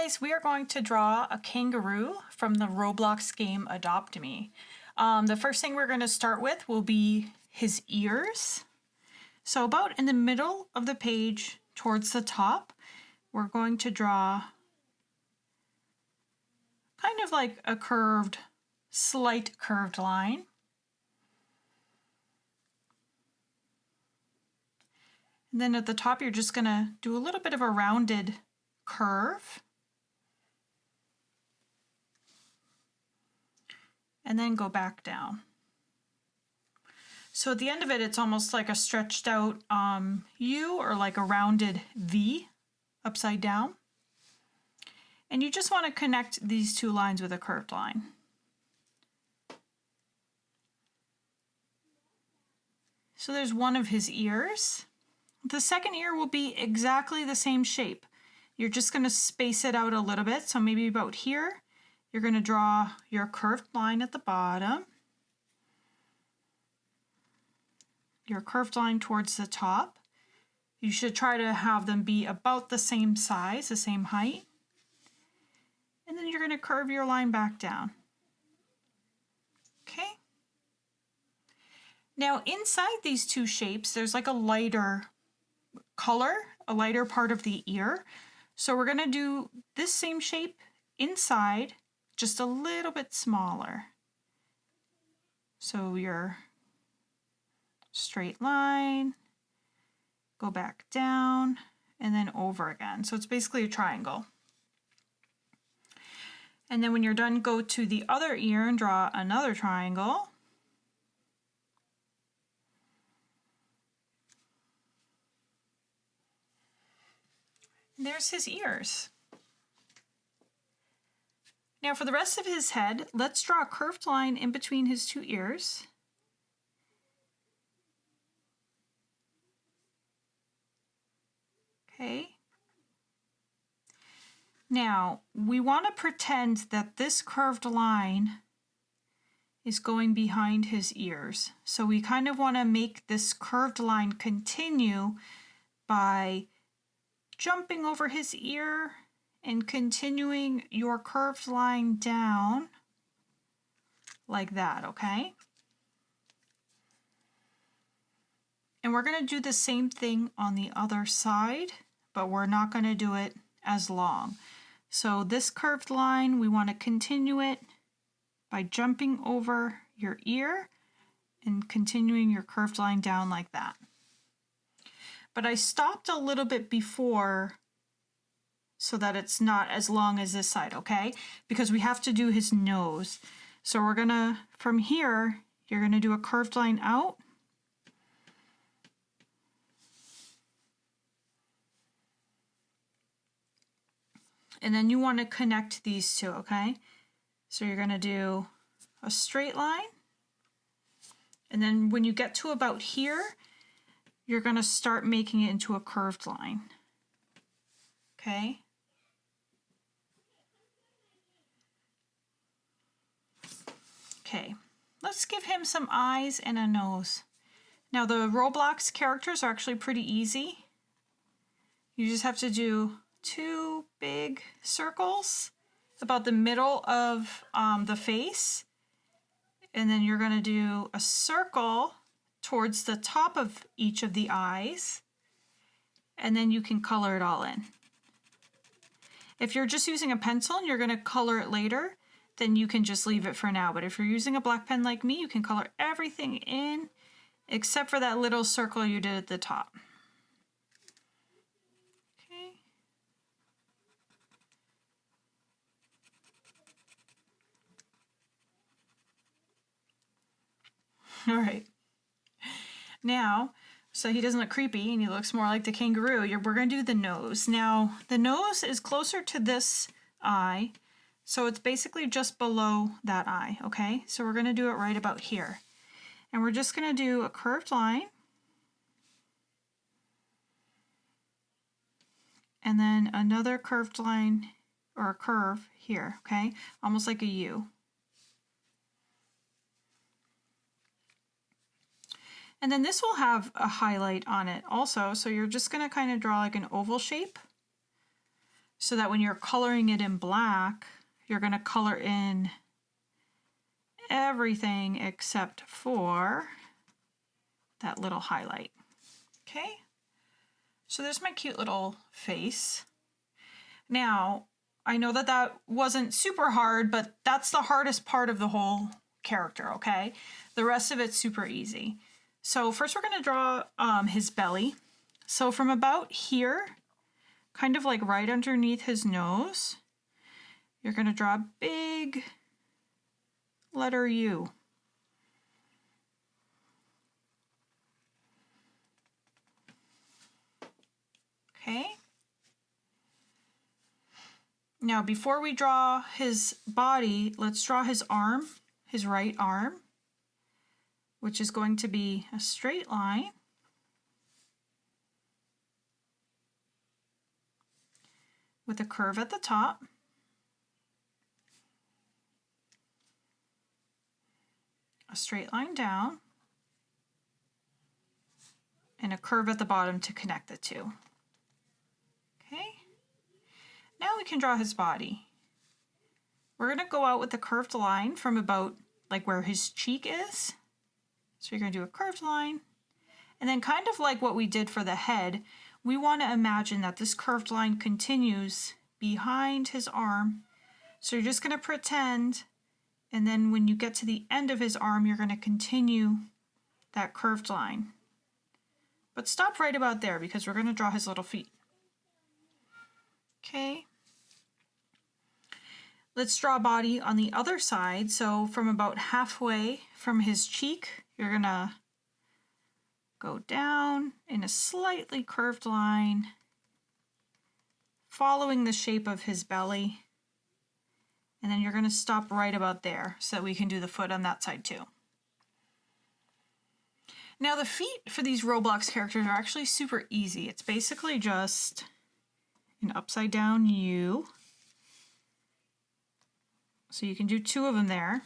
guys, we are going to draw a kangaroo from the Roblox game Adopt Me. The first thing we're going to start with will be his ears. So about in the middle of the page towards the top, we're going to draw kind of like a slight curved line. And then at the top, you're just going to do a little bit of a rounded curve. And then go back down. So at the end of it, it's almost like a stretched out U or like a rounded V upside down. And you just want to connect these two lines with a curved line. So there's one of his ears. The second ear will be exactly the same shape. You're just going to space it out a little bit. So maybe about here. You're going to draw your curved line at the bottom, your curved line towards the top. You should try to have them be about the same size, the same height. And then you're going to curve your line back down. Okay. Now inside these two shapes, there's like a lighter color, a lighter part of the ear. So we're going to do this same shape inside, just a little bit smaller. So your straight line, go back down, and then over again. So it's basically a triangle. And then when you're done, go to the other ear and draw another triangle. And there's his ears. Now for the rest of his head, let's draw a curved line in between his two ears. Okay. Now we want to pretend that this curved line is going behind his ears. So we kind of want to make this curved line continue by jumping over his ear and continuing your curved line down like that, okay? And we're going to do the same thing on the other side, but we're not going to do it as long. So this curved line, we want to continue it by jumping over your ear and continuing your curved line down like that. But I stopped a little bit before so that it's not as long as this side, okay? Because we have to do his nose. So we're gonna, from here, you're gonna do a curved line out. And then you wanna connect these two, okay? So you're gonna do a straight line. And then when you get to about here, you're gonna start making it into a curved line, okay? Okay, let's give him some eyes and a nose. Now the Roblox characters are actually pretty easy. You just have to do two big circles about the middle of the face. And then you're gonna do a circle towards the top of each of the eyes. And then you can color it all in. If you're just using a pencil and you're gonna color it later, then you can just leave it for now. But if you're using a black pen like me, you can color everything in except for that little circle you did at the top. Okay. All right. Now, so he doesn't look creepy and he looks more like the kangaroo, we're going to do the nose. Now, the nose is closer to this eye. So it's basically just below that eye, okay? So we're going to do it right about here. And we're just going to do a curved line. And then another curved line, or a curve here, okay? Almost like a U. And then this will have a highlight on it also. So you're just going to kind of draw like an oval shape. so that when you're coloring it in black, you're going to color in everything except for that little highlight. Okay, so there's my cute little face. Now, I know that that wasn't super hard, but that's the hardest part of the whole character, okay? The rest of it's super easy. So first we're going to draw his belly. So from about here, kind of like right underneath his nose, you're going to draw a big letter U. Okay. Now before we draw his body, let's draw his arm, his right arm, which is going to be a straight line. With a curve at the top. A straight line down. And a curve at the bottom to connect the two. Okay. Now we can draw his body. We're going to go out with a curved line from about like where his cheek is. So you're going to do a curved line. And then kind of like what we did for the head, we want to imagine that this curved line continues behind his arm. So you're just going to pretend, and then when you get to the end of his arm, you're going to continue that curved line. But stop right about there because we're going to draw his little feet. Okay. Let's draw a body on the other side. So from about halfway from his cheek, you're going to go down in a slightly curved line, following the shape of his belly. And then you're going to stop right about there so that we can do the foot on that side too. Now the feet for these Roblox characters are actually super easy. It's basically just an upside down U. So you can do two of them there.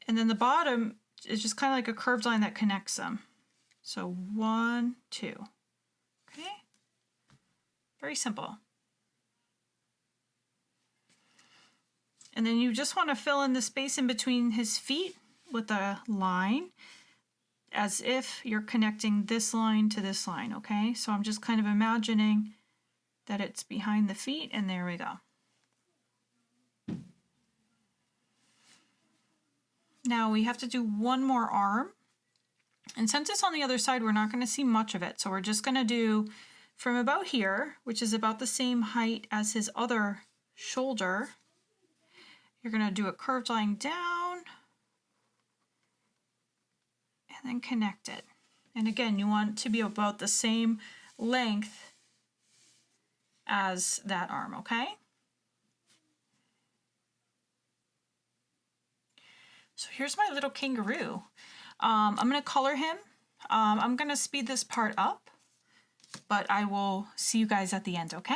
And then the bottom is just kind of like a curved line that connects them. So 1, 2. Okay? Very simple. And then you just want to fill in the space in between his feet with a line as if you're connecting this line to this line, okay? So I'm just kind of imagining that it's behind the feet, and there we go. Now we have to do one more arm. And since it's on the other side, we're not going to see much of it. So we're just going to do from about here, which is about the same height as his other shoulder. You're going to do a curved line down and then connect it. And again, you want it to be about the same length as that arm, okay? So here's my little kangaroo. I'm going to color him. I'm going to speed this part up, but I will see you guys at the end, okay?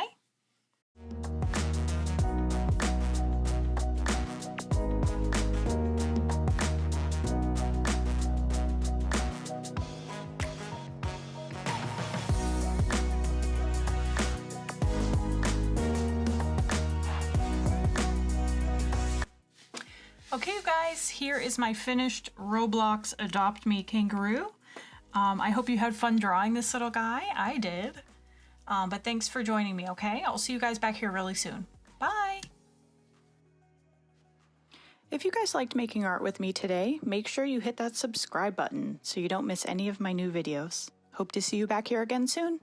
Okay, you guys, here is my finished Roblox Adopt Me kangaroo. I hope you had fun drawing this little guy. I did. But thanks for joining me, okay? I'll see you guys back here really soon. Bye! If you guys liked making art with me today, make sure you hit that subscribe button so you don't miss any of my new videos. Hope to see you back here again soon.